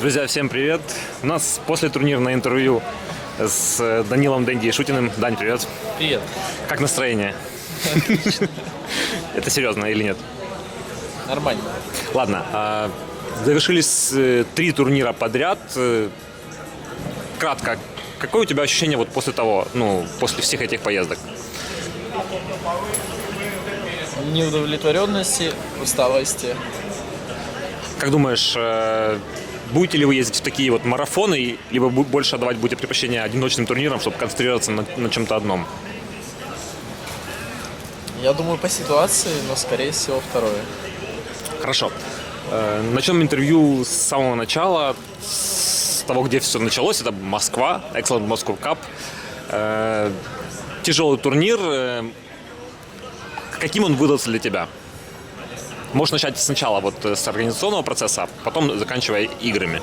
Друзья, всем привет! У нас после турнирное интервью с Данилом Дэнди Шутиным. Дань, привет! Привет. Как настроение? Отлично. Это серьезно или нет? Нормально. Ладно, завершились 3 турнира подряд. Кратко, какое у тебя ощущение вот после того, после всех этих поездок? Неудовлетворенности, усталости. Как думаешь, будете ли вы ездить в такие вот марафоны, либо больше отдавать будете предпочтение одиночным турнирам, чтобы концентрироваться на чем-то одном? Я думаю, по ситуации, но скорее всего второе. Хорошо. Начнем интервью с самого начала, с того, где все началось. Это Москва, Excellent Moscow Cup. Тяжелый турнир. Каким он выдался для тебя? Можешь начать сначала вот с организационного процесса, а потом заканчивая играми.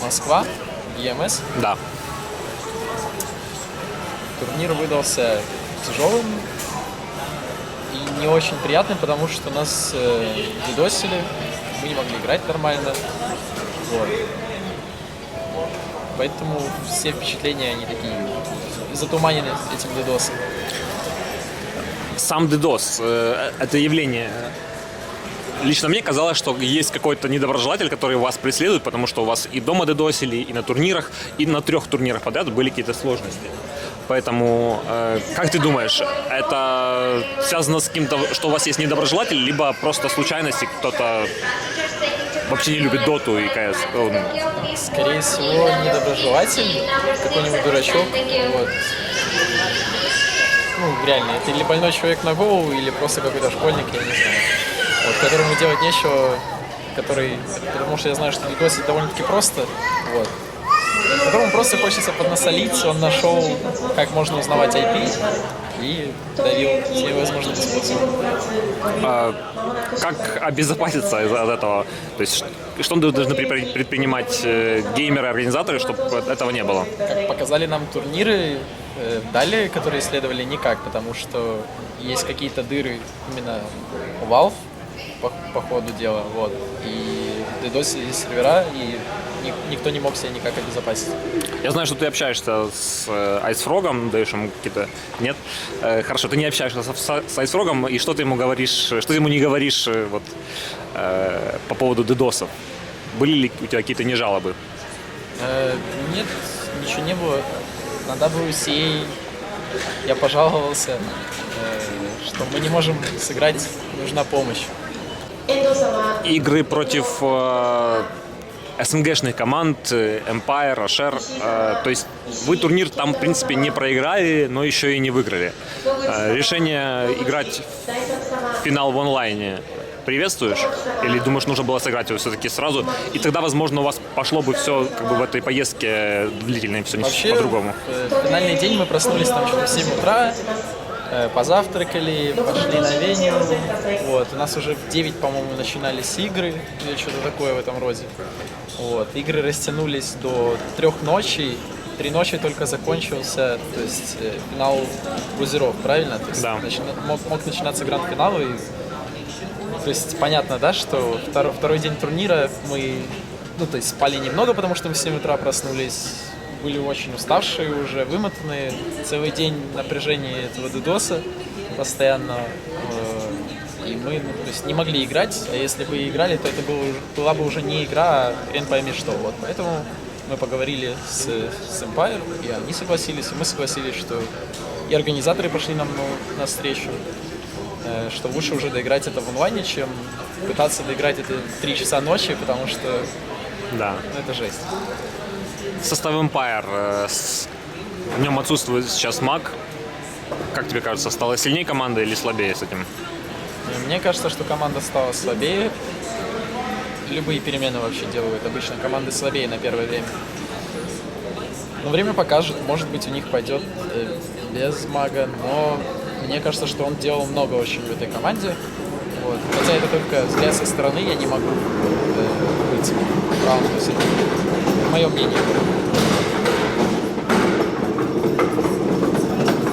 Москва, ЕМС. Да. Турнир выдался тяжелым и не очень приятным, потому что нас дидосили, мы не могли играть нормально. Вот. Поэтому все впечатления, они такие затуманены этим дидосом. Сам DDoS, это явление. Лично мне казалось, что есть какой-то недоброжелатель, который вас преследует, потому что у вас и дома дедосили, и на турнирах, и на 3 турнирах подряд были какие-то сложности. Поэтому, как ты думаешь, это связано с каким-то, что у вас есть недоброжелатель, либо просто случайности, кто-то вообще не любит доту и КС? Скорее всего, недоброжелатель, какой-нибудь дурачок. Вот. Реально, это или больной человек на голову, или просто какой-то школьник, я не знаю. Вот, которому делать нечего, потому что я знаю, что дидосить довольно-таки просто. Вот. Которому просто хочется поднасолить, он нашел, как можно узнавать IP, и давил все возможные способы. Как обезопаситься от этого? То есть, что должны предпринимать геймеры, организаторы, чтобы этого не было? Как показали нам турниры, далее, которые исследовали, никак, потому что есть какие-то дыры именно у Valve по ходу дела, вот, и дедосили сервера, и никто не мог себя никак обезопасить. Я знаю, что ты общаешься с Айсфрогом, даешь ему какие-то... Нет? Хорошо, ты не общаешься с Айсфрогом, и что ты ему говоришь, что ты ему не говоришь вот, по поводу дедосов? Были ли у тебя какие-то нежалобы? Нет, ничего не было. На WCA я пожаловался, что мы не можем сыграть, нужна помощь. Игры против СНГшных команд, Empire, Asher, то есть вы турнир там, в принципе, не проиграли, но еще и не выиграли. Решение играть в финал в онлайне приветствуешь? Или думаешь, нужно было сыграть его все-таки сразу? И тогда, возможно, у вас пошло бы все как бы в этой поездке длительной, все Вообще, по-другому. В финальный день мы проснулись там что-то в 7 утра, позавтракали, пошли на веню. Вот. У нас уже в 9, по-моему, начинались игры или что-то такое в этом роде. Вот. Игры растянулись до 3 ночи. 3 ночи только закончился, то есть финал лузеров, правильно? То есть Да. мог начинаться гранд-финал. То есть понятно, да, что второй день турнира мы то есть спали немного, потому что мы в 7 утра проснулись. Были очень уставшие уже, вымотанные. Целый день напряжения этого дедоса постоянно. И мы то есть не могли играть. А если бы играли, то это была бы уже не игра, а хрен пойми что. Вот. Поэтому мы поговорили с Empire, и они согласились, и мы согласились, что и организаторы пошли нам навстречу, что лучше уже доиграть это в онлайне, чем пытаться доиграть это в 3 часа ночи, потому что Да. это жесть. Состав Empire, в нем отсутствует сейчас маг. Как тебе кажется, стала сильнее команда или слабее с этим? Мне кажется, что команда стала слабее. Любые перемены вообще делают обычно команды слабее на первое время. Но время покажет, может быть, у них пойдет без мага, но мне кажется, что он делал много очень в этой команде. Вот. Хотя это только взгляд со стороны, я не могу быть правым, то есть это мое мнение.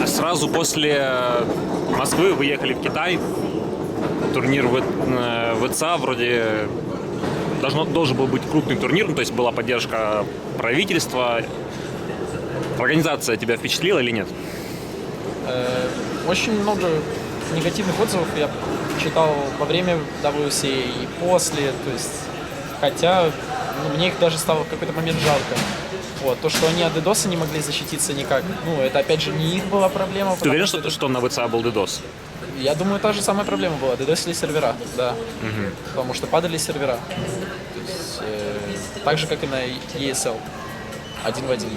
Сразу после Москвы вы ехали в Китай. Турнир в ВЦА вроде должен был быть крупный турнир, ну, то есть была поддержка правительства. Организация тебя впечатлила или нет? Очень много негативных отзывов я читал во время WCA и после, то есть, хотя мне их даже стало в какой-то момент жалко. Вот. То, что они от DDoS не могли защититься никак, ну, это опять же не их была проблема. Ты уверен, что на ВЦА был DDoS? Я думаю, та же самая проблема была. DDoSили сервера, да. Потому что падали сервера. То есть, так же, как и на ESL. Один в один.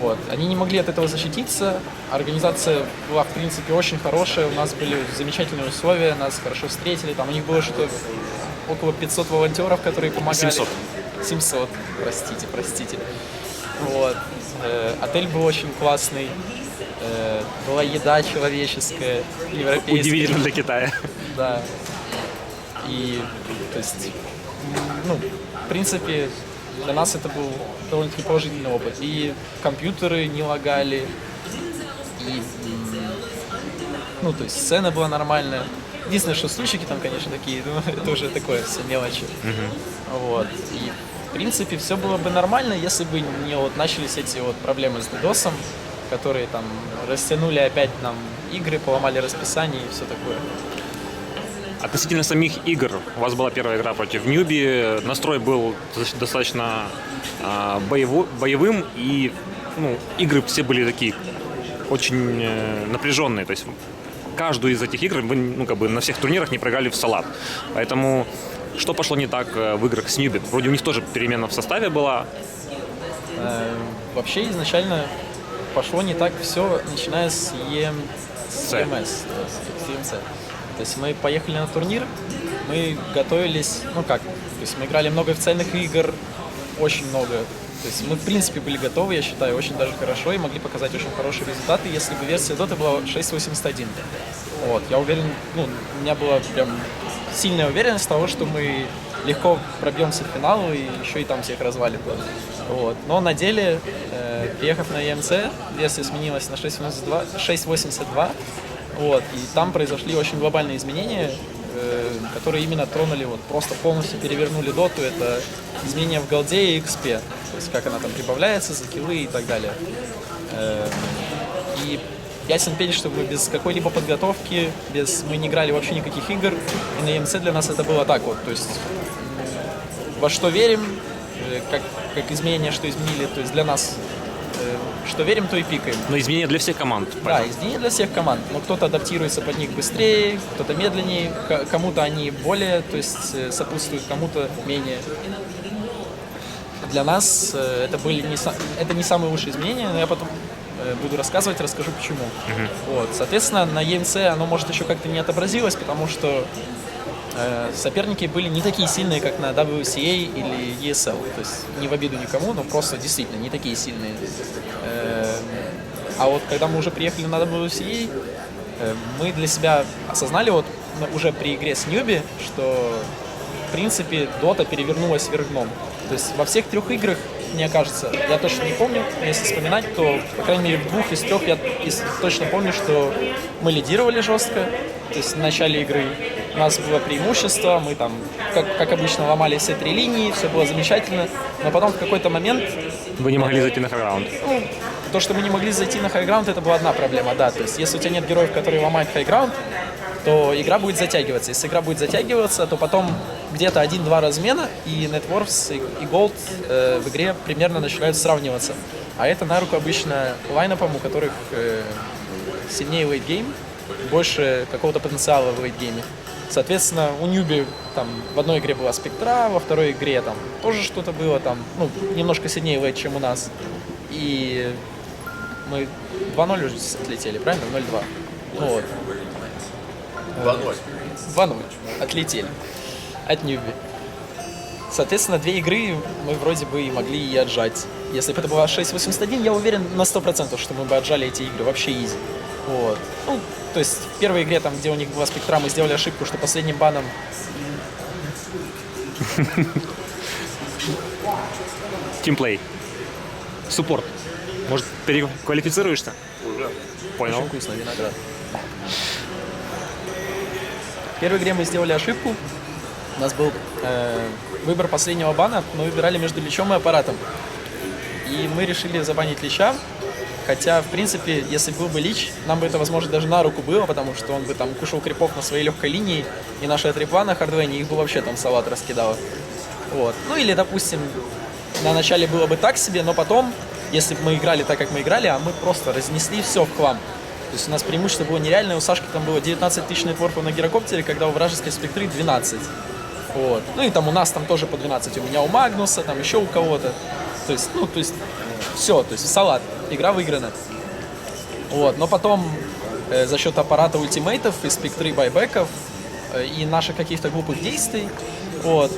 Вот. Они не могли от этого защититься. Организация была, в принципе, очень хорошая. У нас были замечательные условия, нас хорошо встретили. Там у них было что-то около 500 волонтеров, которые помогали. 700. 700, простите. Вот. Отель был очень классный. Была еда человеческая, европейская. Удивительно для Китая. Да. И, то есть, ну, в принципе, для нас это был довольно-таки положительный опыт. И компьютеры не лагали, и, ну, то есть, сцена была нормальная. Единственное, что стульчики там, конечно, такие, ну, это уже такое, все мелочи. Вот. И, в принципе, все было бы нормально, если бы не вот начались эти вот проблемы с DDoS, которые там растянули опять нам игры, поломали расписание и все такое. Относительно самих игр, у вас была первая игра против Ньюби, настрой был достаточно боевым, и ну, игры все были такие очень напряженные, то есть каждую из этих игр вы ну, как бы на всех турнирах не проиграли в салат. Поэтому что пошло не так в играх с Ньюби? Вроде у них тоже перемена в составе была. Вообще изначально пошло не так все, начиная с EMS. То есть мы поехали на турнир, мы готовились, ну как, то есть мы играли много официальных игр, очень много. То есть мы в принципе были готовы, я считаю, очень даже хорошо и могли показать очень хорошие результаты, если бы версия Dota была 6.81. Вот, я уверен, ну, у меня была прям сильная уверенность того, что мы легко пробьемся в финал и еще и там всех развалим. Вот. Но на деле, приехав на EMC, версия сменилась на 6.82, вот, и там произошли очень глобальные изменения, которые именно тронули, вот, просто полностью перевернули доту. Это изменения в голде и XP, то есть как она там прибавляется за киллы и так далее. И ясен пень, что мы без какой-либо подготовки, мы не играли вообще никаких игр, и на EMC для нас это было так вот, то есть во что верим, как изменения, что изменили, то есть для нас что верим, то и пикаем. Но изменения для всех команд. Да, изменения для всех команд, но кто-то адаптируется под них быстрее, кто-то медленнее, кому-то они более, то есть сопутствуют, кому-то менее. Для нас это не самые лучшие изменения, но я потом буду рассказывать, расскажу почему. Вот, соответственно, на EMC оно может еще как-то не отобразилось, потому что соперники были не такие сильные, как на WCA или ESL. То есть не в обиду никому, но просто действительно не такие сильные. А вот когда мы уже приехали на WCA, мы для себя осознали вот уже при игре с Ньюби, что в принципе Dota перевернулась вверх дном. То есть во всех трех играх, мне кажется, я точно не помню, но если вспоминать, то, по крайней мере, в 2 из 3 я точно помню, что мы лидировали жестко. То есть в начале игры у нас было преимущество, мы там, как обычно, ломали все 3 линии, все было замечательно, но потом в какой-то момент... Вы не могли зайти на хайграунд? Ну, то, что мы не могли зайти на хайграунд, это была одна проблема, да. То есть если у тебя нет героев, которые ломают хайграунд, то игра будет затягиваться. Если игра будет затягиваться, то потом где-то 1-2 размена, и Networks и Gold в игре примерно начинают сравниваться. А это на руку обычно лайнапам, у которых сильнее лейтгейм, больше какого-то потенциала в лейтгейме. Соответственно, у Ньюби там в одной игре была Спектра, во второй игре там тоже что-то было там, ну, немножко сильнее лейт, чем у нас. И мы 2-0 уже отлетели, правильно? 0-2. Ну, вот. 2-0. 2-0. Отлетели. От Ньюби. Соответственно, 2 игры мы вроде бы и могли и отжать. Если бы это была 6.81, я уверен на 100%, что мы бы отжали эти игры вообще изи. Вот. Ну, то есть в первой игре, там, где у них была Спектра, мы сделали ошибку, что последним баном... Тимплей. Суппорт. Может, переквалифицируешься? Уже. Понял. Очень вкусно, виноград. В первой игре мы сделали ошибку, У нас был выбор последнего бана, мы выбирали между личом и аппаратом. И мы решили забанить лича, хотя, в принципе, если был бы лич, нам бы это, возможно, даже на руку было, потому что он бы там кушал крипов на своей легкой линии, и наши трипа на хардвене, их бы вообще там салат раскидало. Вот. Ну или, допустим, на начале было бы так себе, но потом, если бы мы играли так, как мы играли, а мы просто разнесли все в хлам. То есть у нас преимущество было нереальное, у Сашки там было 19 тысяч нетворков на гирокоптере, когда у вражеской спектры 12. Вот. Ну и там у нас там тоже по 12, у меня у Магнуса, там еще у кого-то. То есть, все, то есть салат, игра выиграна. Вот. Но потом за счет аппарата ультимейтов и спектры байбеков и наших каких-то глупых действий, вот,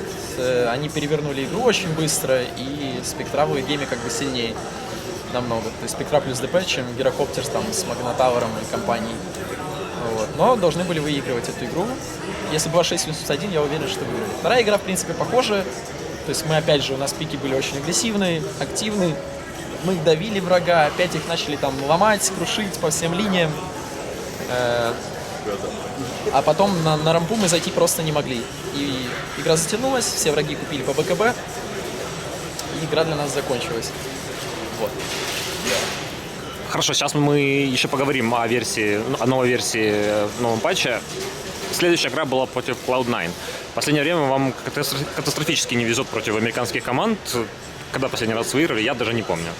они перевернули игру очень быстро, и спектра в гейме как бы сильнее намного. То есть спектра плюс ДП, чем гирокоптер там с Магнотауром и компанией. Вот. Но должны были выигрывать эту игру. Если было 6 vs 1, я уверен, что выиграли. Вторая игра, в принципе, похожая. То есть мы, опять же, у нас пики были очень агрессивные, активные. Мы давили врага, опять их начали там ломать, крушить по всем линиям. А потом на рампу мы зайти просто не могли. И игра затянулась, все враги купили по БКБ, и игра для нас закончилась. Вот. Хорошо, сейчас мы еще поговорим о новой версии в новом патче. Следующая игра была против Cloud9. В последнее время вам катастрофически не везет против американских команд. Когда последний раз выиграли, я даже не помню.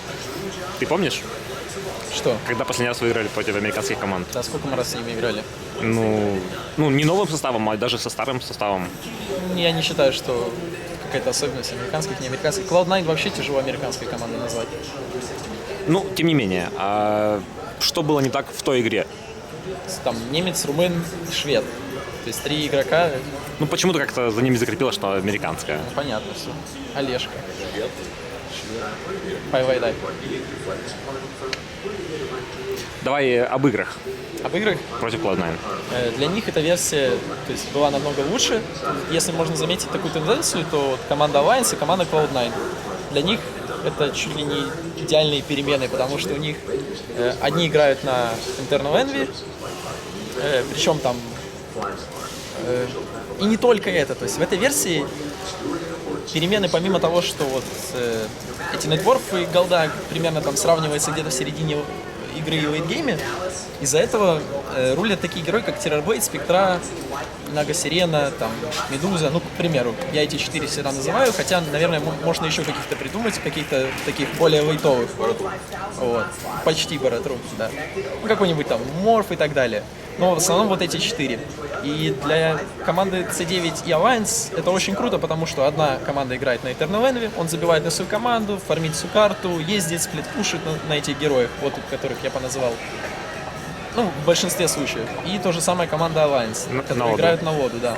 Ты помнишь? Что? Когда последний раз выиграли против американских команд? Да, сколько мы раз с ними играли? Ну, не новым составом, а даже со старым составом. Я не считаю, что какая-то особенность американских, не американских. Cloud9 вообще тяжело американской командой назвать. Ну, тем не менее, а что было не так в той игре? Там немец, румын и швед. То есть 3 игрока. Ну, почему-то как-то за ними закрепилось, что американская. Ну, понятно все. Олежка. Пайвайдай. Давай об играх Об играх? против Cloud9. Для них эта версия, то есть, была намного лучше. Если можно заметить такую тенденцию, то вот команда Alliance и команда Cloud9. Для них это чуть ли не идеальные перемены, потому что у них одни играют на Internal Envy, причем там и не только это. То есть в этой версии перемены, помимо того, что вот эти нетворфы голда примерно там сравниваются где-то в середине игры и лейтгейме, из-за этого рулят такие герои, как Террорблейд, Спектра, Нага Сирена, там, Медуза, ну, к примеру. Я эти 4 всегда называю, хотя, наверное, можно еще каких-то придумать, каких-то таких более лейтовых. Вот. Почти Баратру, да. Ну, какой-нибудь там Морф и так далее. Но в основном вот эти 4. И для команды C9 и Alliance это очень круто, потому что одна команда играет на Eternal Envy, он забивает на свою команду, фармит всю карту, ездит, сплит-пушит на этих героев, вот которых я поназывал. Ну, в большинстве случаев. И то же самое команда Alliance, которые играют на воду, да.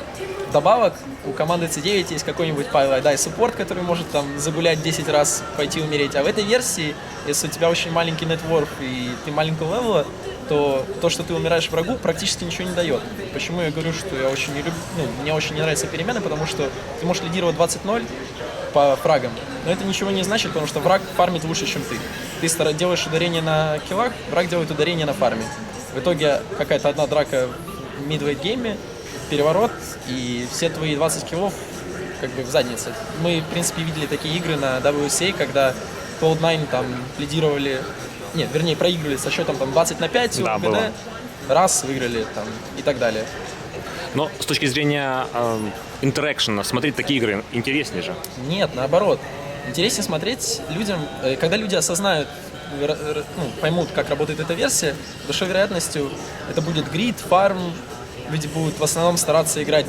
Вдобавок, у команды C9 есть какой-нибудь Пайвайдай саппорт, который может там загулять 10 раз, пойти умереть. А в этой версии, если у тебя очень маленький нетворк и ты маленького левела, то то, что ты умираешь врагу, практически ничего не дает. Почему я говорю, что я очень не люблю, мне очень не нравятся перемены, потому что ты можешь лидировать 20-0 по фрагам, но это ничего не значит, потому что враг фармит лучше, чем ты. Ты делаешь ударение на киллах, враг делает ударение на фарме. В итоге какая-то одна драка в мидвейт-гейме, переворот, и все твои 20 киллов как бы в заднице. Мы, в принципе, видели такие игры на WCA, когда Cloud9 там лидировали, нет, вернее, проигрывали со счетом там 20-5, да, ГД, раз выиграли там и так далее. Но с точки зрения интеракшена, смотреть такие игры интереснее же. Нет, наоборот. Интереснее смотреть людям, когда люди осознают, поймут, как работает эта версия, с большой вероятностью это будет грид, фарм, люди будут в основном стараться играть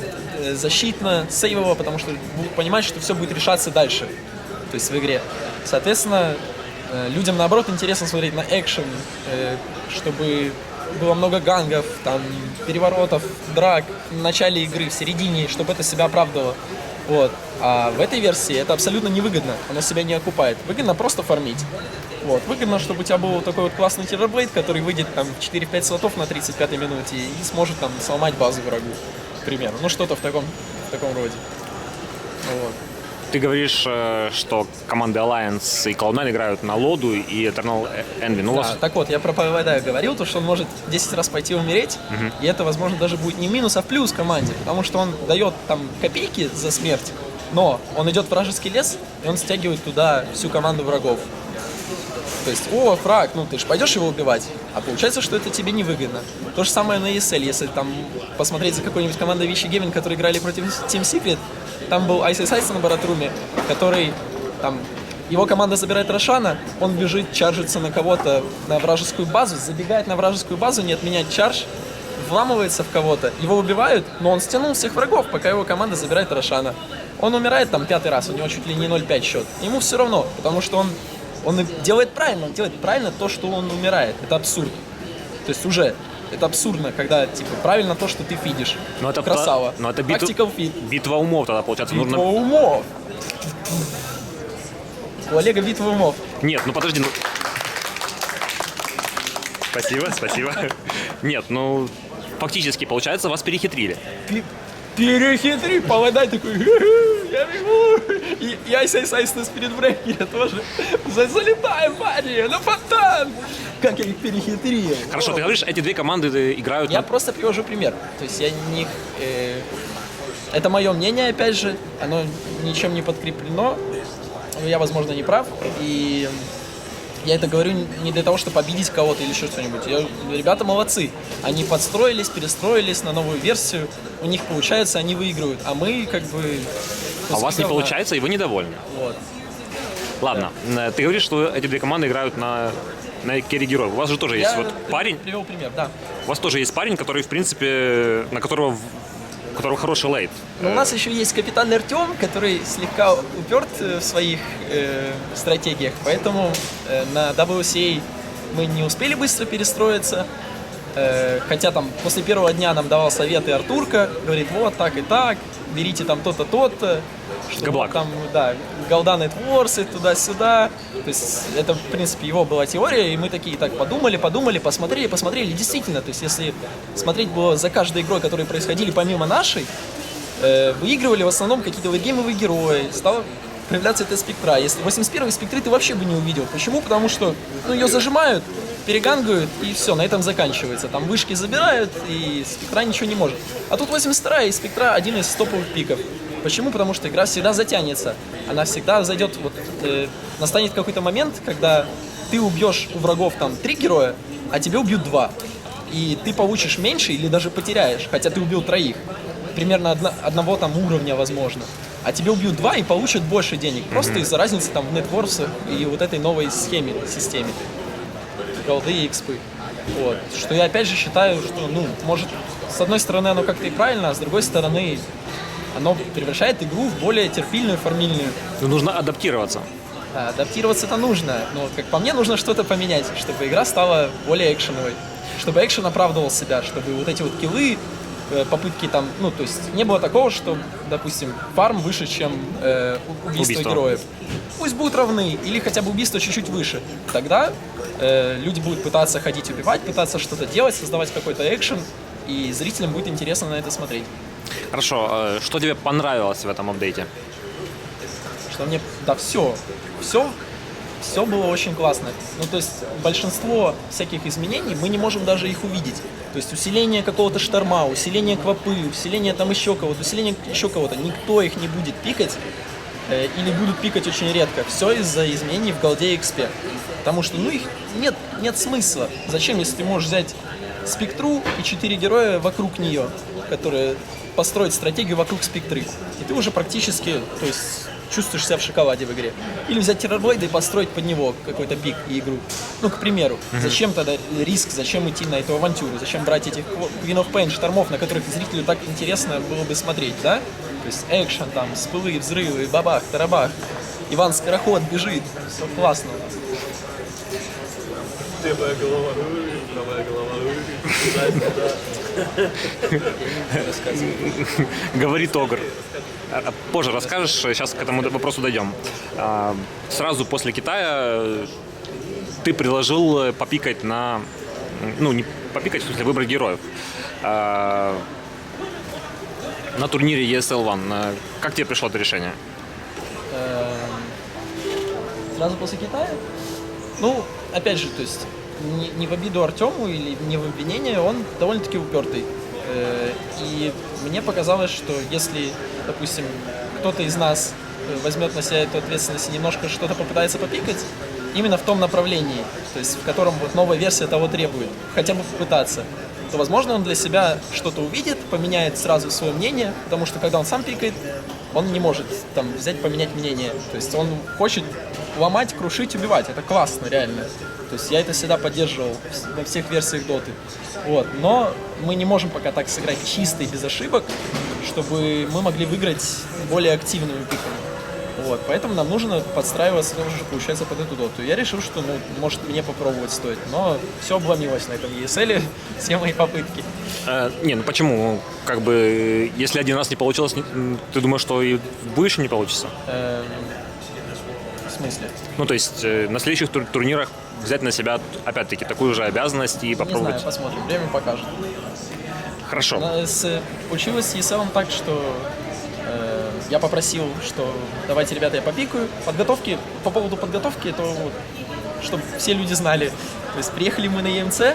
защитно, сейвово, потому что будут понимать, что все будет решаться дальше, то есть в игре. Соответственно, людям, наоборот, интересно смотреть на экшен, чтобы было много гангов, там, переворотов, драк в начале игры, в середине, чтобы это себя оправдывало. Вот. А в этой версии это абсолютно невыгодно, оно себя не окупает. Выгодно просто фармить. Вот. Выгодно, чтобы у тебя был такой вот классный Террорблейд, который выйдет там 4-5 слотов на 35-й минуте и сможет там сломать базу врагу, к примеру. Ну что-то в таком роде. Вот. Ты говоришь, что команды Alliance и Cloud9 играют на Лоду и Eternal Envy. Ну, у Да, вас... так вот, я про Павайдая говорил, то, что он может 10 раз пойти умереть, и это, возможно, даже будет не минус, а плюс команде, потому что он дает там копейки за смерть, но он идет в вражеский лес, и он стягивает туда всю команду врагов. То есть, о, фраг, ну ты же пойдешь его убивать, а получается, что это тебе невыгодно. То же самое на ESL, если там посмотреть за какой-нибудь командой Vichy Gaming, которые играли против Team Secret, там был Ice Ice на Баратруме, который там, его команда забирает Рошана, он бежит, чаржится на кого-то на вражескую базу, забегает на вражескую базу, не отменяет чардж, вламывается в кого-то, его убивают, но он стянул всех врагов, пока его команда забирает Рошана. Он умирает там 5-й раз, у него чуть ли не 0-5 счет. Ему все равно, потому что он делает правильно то, что он умирает. Это абсурд. То есть уже это абсурдно, когда типа правильно то, что ты фидишь. Но это красава. Но это Tactical feed. битва умов тогда получается. Битва Нужно... умов. У Олега битва умов. Нет, ну подожди. Ну... Спасибо. Нет, ну фактически получается вас перехитрили. Перехитри, Павайдай такой, я бегу. И Айс на спиритбрейкере тоже. Залетаем, парни, на фонтан. Как я их перехитрил. Хорошо, ты говоришь, эти две команды играют... Я просто привожу пример. То есть я не... это мое мнение, опять же. Оно ничем не подкреплено. Я, возможно, не прав. И я это говорю не для того, чтобы обидеть кого-то или еще что-нибудь. Ребята молодцы. Они подстроились, перестроились на новую версию. У них получается, они выигрывают. А мы как бы... А у вас не получается, и вы недовольны. Вот. Ладно, ты говоришь, что эти две команды играют на керри героев. У вас же тоже есть Я вот парень. привел пример, да. У вас тоже есть парень, который, в принципе, у которого хороший лейт. Но у нас еще есть капитан Артем, который слегка уперт в своих стратегиях, поэтому на WCA мы не успели быстро перестроиться, хотя там после первого дня нам давал советы Артурка, говорит, вот так и так, берите там то-то, то-то, что Габлак. там, да, Golden Networks, туда-сюда, то есть это, в принципе, его была теория, и мы такие так подумали, посмотрели, действительно, то есть если смотреть было за каждой игрой, которые происходили помимо нашей, выигрывали в основном какие-то лейтгеймовые герои, стало проявляться эта спектра. Если 81-й спектры ты вообще бы не увидел. Почему? Потому что ее зажимают, перегангают, и все, на этом заканчивается. Там вышки забирают, и спектра ничего не может. А тут 82-я, и спектра один из топовых пиков. Почему? Потому что игра всегда затянется. Она всегда зайдет, настанет какой-то момент, когда ты убьешь у врагов там 3 героя, а тебе убьют 2. И ты получишь меньше или даже потеряешь, хотя ты убил 3. Примерно одного там уровня, возможно. А тебе убьют 2 и получат больше денег. Просто из-за разницы там в нетворсах и вот этой новой системе. Голды и экспы. Вот. Что я опять же считаю, что, может, с одной стороны оно как-то и правильно, а с другой стороны оно превращает игру в более терпильную, фармильную. Ну, нужно адаптироваться. Да, адаптироваться-то нужно, но, как по мне, нужно что-то поменять, чтобы игра стала более экшеновой. Чтобы экшен оправдывал себя, чтобы вот эти вот киллы, попытки там, то есть не было такого, что, допустим, фарм выше, чем убийство героев. Пусть будут равны, или хотя бы убийство чуть-чуть выше. Тогда люди будут пытаться ходить убивать, пытаться что-то делать, создавать какой-то экшен, и зрителям будет интересно на это смотреть. Хорошо, что тебе понравилось в этом апдейте? Что мне... Да, все было очень классно. То есть большинство всяких изменений мы не можем даже их увидеть. То есть усиление какого-то шторма, усиление квапы, усиление там еще кого-то, усиление еще кого-то. Никто их не будет пикать или будут пикать очень редко. Все из-за изменений в голде и экспе. Потому что, их нет смысла. Зачем, если ты можешь взять спектру и 4 героя вокруг нее, которые построить стратегию вокруг спектры. И ты уже практически, то есть, чувствуешь себя в шоколаде в игре. Или взять террорблейда и построить под него какой-то пик и игру. К примеру. Зачем тогда риск, зачем идти на эту авантюру, зачем брать этих Queen of Pain, штормов, на которых зрителю так интересно было бы смотреть, да? То есть экшен, там, спылы, взрывы, бабах, тарабах. Иван Скороход бежит, все классно. Левая голова, правая голова, Говорит Огр. Позже расскажешь, сейчас к этому вопросу дойдем. Сразу после Китая ты предложил попикать на... не попикать, в смысле выбрать героев. На турнире ESL One. Как тебе пришло это решение? Сразу после Китая? Ну, опять же, то есть не в обиду Артему или не в обвинение, он довольно-таки упертый. И мне показалось, что если, допустим, кто-то из нас возьмет на себя эту ответственность и немножко что-то попытается попикать, именно в том направлении, то есть в котором вот новая версия того требует, хотя бы попытаться, то, возможно, он для себя что-то увидит, поменяет сразу свое мнение, потому что когда он сам пикает, он не может там взять, поменять мнение. То есть он хочет ломать, крушить, убивать. Это классно, реально. То есть я это всегда поддерживал во всех версиях доты. Вот. Но мы не можем пока так сыграть чисто и без ошибок, чтобы мы могли выиграть более активными пиками. Вот. Поэтому нам нужно подстраиваться уже, получается, под эту доту. Я решил, что, ну, может, мне попробовать стоит. Но все обломилось на этом ESL, все мои попытки. Не, ну почему? Как бы, если один раз не получилось, ты думаешь, что и в будущем не получится? В смысле? Ну, то есть на следующих турнирах взять на себя, опять-таки, такую же обязанность и попробовать. Не знаю, посмотрим. Время покажет. Хорошо. Получилось с ESL так, что я попросил, что давайте, ребята, я попикаю. Подготовки, по поводу подготовки, это вот, чтобы все люди знали. То есть приехали мы на EMC,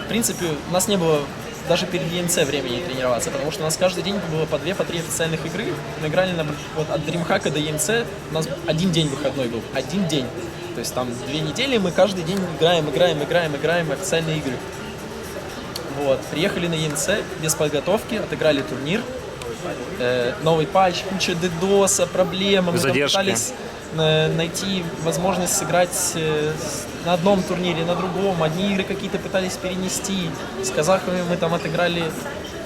в принципе, у нас не было даже перед EMC времени тренироваться, потому что у нас каждый день было по 2-3 официальных игры. Мы играли вот от DreamHack до EMC, у нас один день выходной был, один день. То есть там 2 недели мы каждый день играем официальные игры. Вот, приехали на EMC без подготовки, отыграли турнир. Новый патч, куча дедоса, проблемы. Мы там пытались найти возможность сыграть на одном турнире, на другом. Одни игры какие-то пытались перенести. С казахами мы там отыграли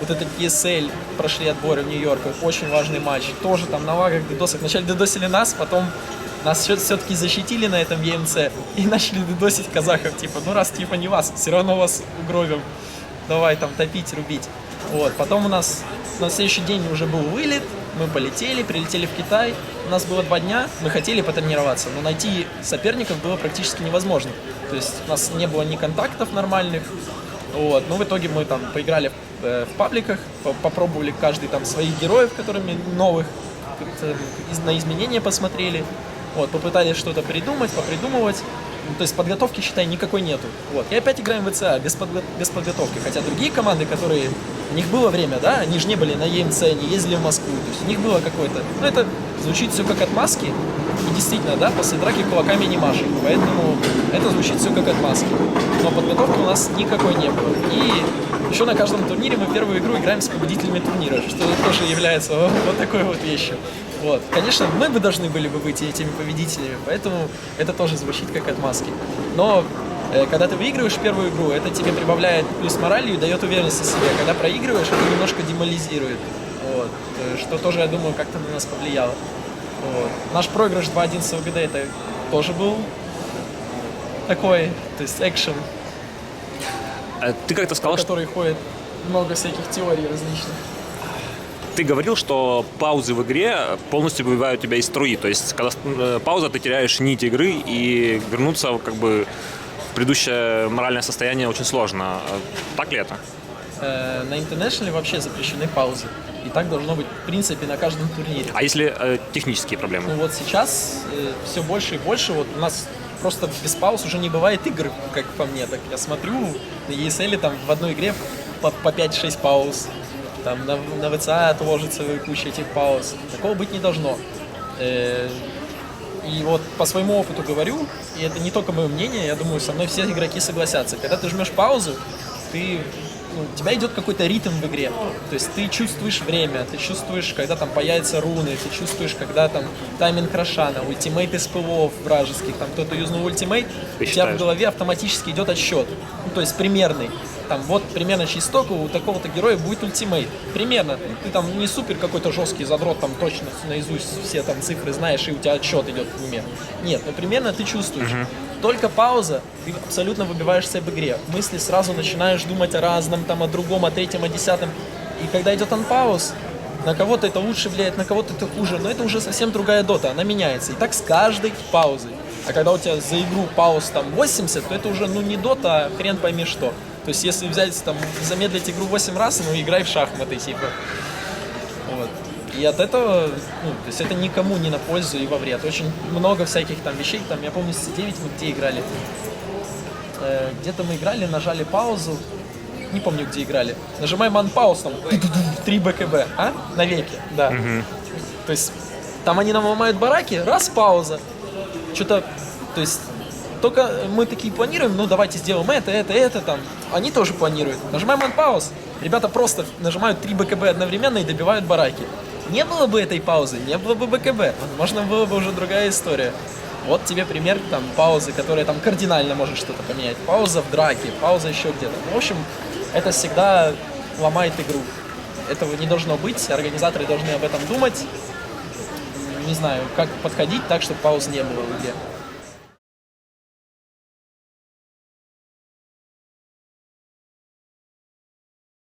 вот этот ESL, прошли отборы в Нью-Йорке. Очень важный матч. Тоже там на лагах, дедосах. Вначале дедосили нас, потом нас все-таки защитили на этом EMC и начали дедосить казахов. Типа, ну раз типа не вас, все равно вас угробим. Давай там топить, рубить. Вот. Потом у нас на следующий день уже был вылет, мы полетели, прилетели в Китай. У нас было 2 дня, мы хотели потренироваться, но найти соперников было практически невозможно. То есть у нас не было ни контактов нормальных. Вот. Но в итоге мы там поиграли в пабликах, попробовали каждый там своих героев, которыми новых, на изменения посмотрели. Вот. Попытались что-то придумать, попридумывать. То есть подготовки, считай, никакой нету. Вот. И опять играем в ВЦА без подготовки. Хотя другие команды, которые... У них было время, да, они же не были на EMC, они ездили в Москву. То есть у них было какое-то... Ну, это звучит все как отмазки. И действительно, да, после драки кулаками не машут. Поэтому это звучит все как отмазки. Но подготовки у нас никакой не было. И еще на каждом турнире мы первую игру играем с победителями турнира, что тоже является вот такой вот вещью. Вот. Конечно, мы бы должны были бы быть этими победителями, поэтому это тоже звучит как отмазки. Но когда ты выигрываешь первую игру, это тебе прибавляет плюс морали и дает уверенность в себе. Когда проигрываешь, это немножко деморализирует. Вот. Что тоже, я думаю, как-то на нас повлияло. Вот. Наш проигрыш 2-1 с ОГД это тоже был такой, то есть экшен, Ты как-то сказал, в который ходит много всяких теорий различных. Ты говорил, что паузы в игре полностью выбивают тебя из струи. То есть, когда пауза, ты теряешь нить игры, и вернуться как бы в предыдущее моральное состояние очень сложно. Так ли это? На International вообще запрещены паузы. И так должно быть, в принципе, на каждом турнире. А если технические проблемы? Ну вот сейчас все больше и больше. Вот у нас просто без пауз уже не бывает игр, как по мне. Так я смотрю, на ESL там в одной игре по 5-6 пауз. Там на ВЦА отложится куча этих пауз. Такого быть не должно. И вот по своему опыту говорю, и это не только мое мнение, я думаю, со мной все игроки согласятся. Когда ты жмешь паузу, у тебя идет какой-то ритм в игре. То есть ты чувствуешь время, ты чувствуешь, когда там появятся руны, ты чувствуешь, когда там тайминг Рошана, ультимейт из ПВО вражеских, там кто-то юзнул ультимейт, у тебя в голове автоматически идет отсчет. Ну, то есть примерный. Там вот примерно через столько у такого-то героя будет ультимейт. Примерно. Ты там не супер какой-то жесткий задрот, там точно наизусть все там цифры знаешь, и у тебя отсчет идет в уме. Нет, но примерно ты чувствуешь. Только пауза, ты абсолютно выбиваешься в игре. Мысли сразу начинаешь думать о разном, там, о другом, о третьем, о десятом. И когда идет анпауз, на кого-то это лучше влияет, на кого-то это хуже, но это уже совсем другая дота, она меняется. И так с каждой паузой. А когда у тебя за игру пауз там 80, то это уже не дота, а хрен пойми что. То есть если взять там, замедлить игру 8 раз, играй в шахматы, типа. Вот. И от этого, ну, то есть это никому не на пользу и во вред. Очень много всяких там вещей, там, я помню, с C9 мы где играли. Где-то мы играли, нажали паузу, не помню, где играли. Нажимаем unpause, там, 3 БКБ, навеки, да. То есть там они нам ломают бараки, раз, пауза. Что-то, то есть только мы такие планируем, ну давайте сделаем это, там. Они тоже планируют. Нажимаем unpause, ребята просто нажимают 3 БКБ одновременно и добивают бараки. Не было бы этой паузы, не было бы БКБ, возможно, была бы уже другая история. Вот тебе пример там паузы, которая там кардинально может что-то поменять. Пауза в драке, пауза еще где-то. Ну, в общем, это всегда ломает игру. Этого не должно быть, организаторы должны об этом думать. Не знаю, как подходить так, чтобы пауз не было в игре.